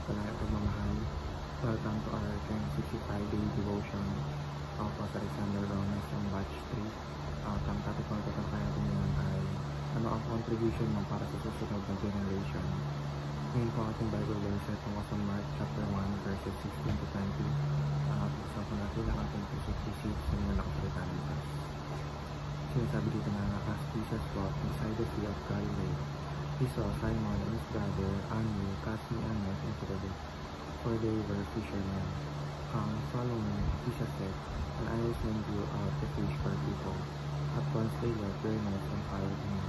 pagpapalaya at pagmamahal. Welcome to our 365-day devotion of Pastor Alexander Gomez from Batch 3. Ang topic ng tatalakay natin ngayon ay ano ang contribution mo para sa susunod na generation. Ngayon po ating Bible verse ay tungkol sa Mark chapter 1 verses 16 to 20. Pag-usapan natin ang ating puso-puso sa mga nakasalita ng Diyos. Sinasabi dito na as Jesus walked beside the Sea of Galilee, he saw Simon and his brother Andrew casting a net into the deep, for they were fishermen. Come, follow me, Jesus said, and I will send you out to fish for people. At once they left their nets and followed him.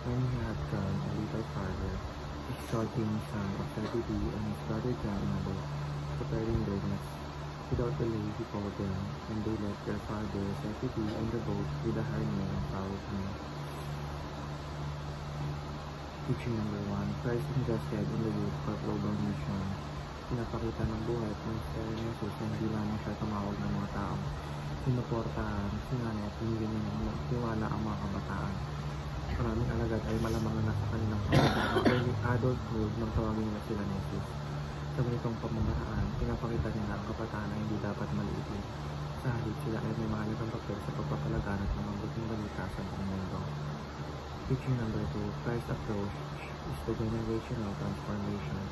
When he had gone a little farther, he saw James son of Zebedee and his brother John in a boat, preparing their nets. Without delay he called them, and they left their father Zebedee in the boat with the hiremen and followed him. Teaching number 1, Christ invested in the youth for global mission. Pinapakita ng buhay at ministry ni Jesus na hindi lamang siya tumawag ng mga tao. Sinuportahan, sinanay at hindi niya tiwala ang mga kabataan. Maraming alagad ay malamang na nasa kanilang kabataan early adulthood nang tawagin nila sila ni Jesus. Sa ganitong pamamaraan, pinapakita nila ang kabataan na hindi dapat maliitin. Sa halip sila ay may mahalagang papel sa pagpapalaganap ng mabuting balita sa buong mundo. Teaching number 2, Christ's approach is the generational transformation.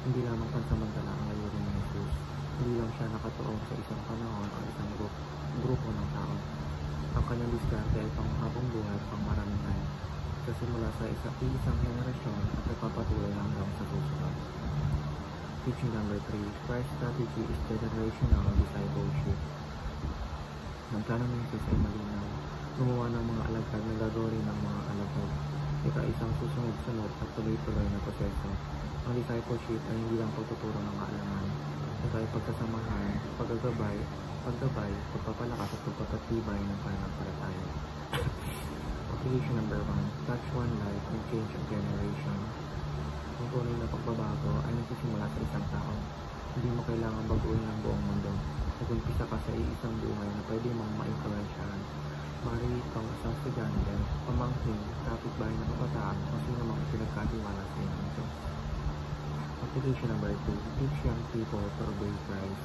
Hindi lamang pansamantala ang layunin ni Jesus. Hindi lang siya nakatuon sa isang panahon o isang grupo ng tao. Ang kanyang diskarte ay panghabang buhay at pangmaraming ay kasimula sa isang henerasyon at nagpapatuloy hanggang sa susunod. Teaching number 3, Christ's strategy is generational discipleship. Ang plano ni Jesus ay malinaw. Gumawa ng mga alagad na gagawin ng mga alagad. Isang susunod-sunod at tuloy-tuloy na proseso. Ang discipleship ay hindi lang pagtuturo ng kaalaman. Ito ay pagkasamahan, paggabay, pagpapalakas at pagpapatibay ng pananampalataya. Application number 1, touch one life and change a generation. Ang tunay na pagbabago ay nagsisimula sa isang tao. Hindi mo kailangan baguhin ang buong mundo. Nag-umpisa ka sa isang buhay na pwede mong ma-influensyahan. Maaari itong isang estudyante, pamangkin, kapitbahay ng kabataan o sino mang pinagkatiwala sa inyo nito. Application number 2, teach young people to obey Christ.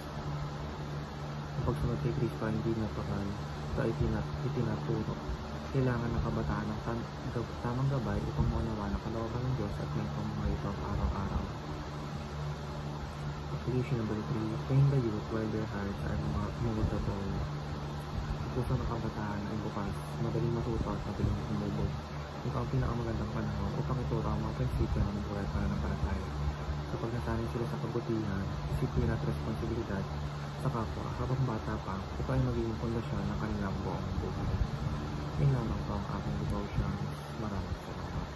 Ang pagsunod kay Kristo ay hindi natural. Ito ay itinaturo. Kailangan ng kabataan ng tamang gabay upang maunawa ng kalooban ng Diyos at may pamumuhay ito araw-araw. Application number 3, train the youth while their hearts are moldable. Ang puso ng kabataan ay bukas, madaling matuto at madaling umubog. Ito ang pinakamagandang panahon upang ituro ang mga prinsipyo ng buhay at pananampalataya. Kapag nasanay sila sa kabutihan, disiplina at responsibilidad sa kapwa, habang bata pa, ito ay magiging pundasyon ng kanilang buong buhay. Yan lamang po ang aking devotion. Maraming salamat.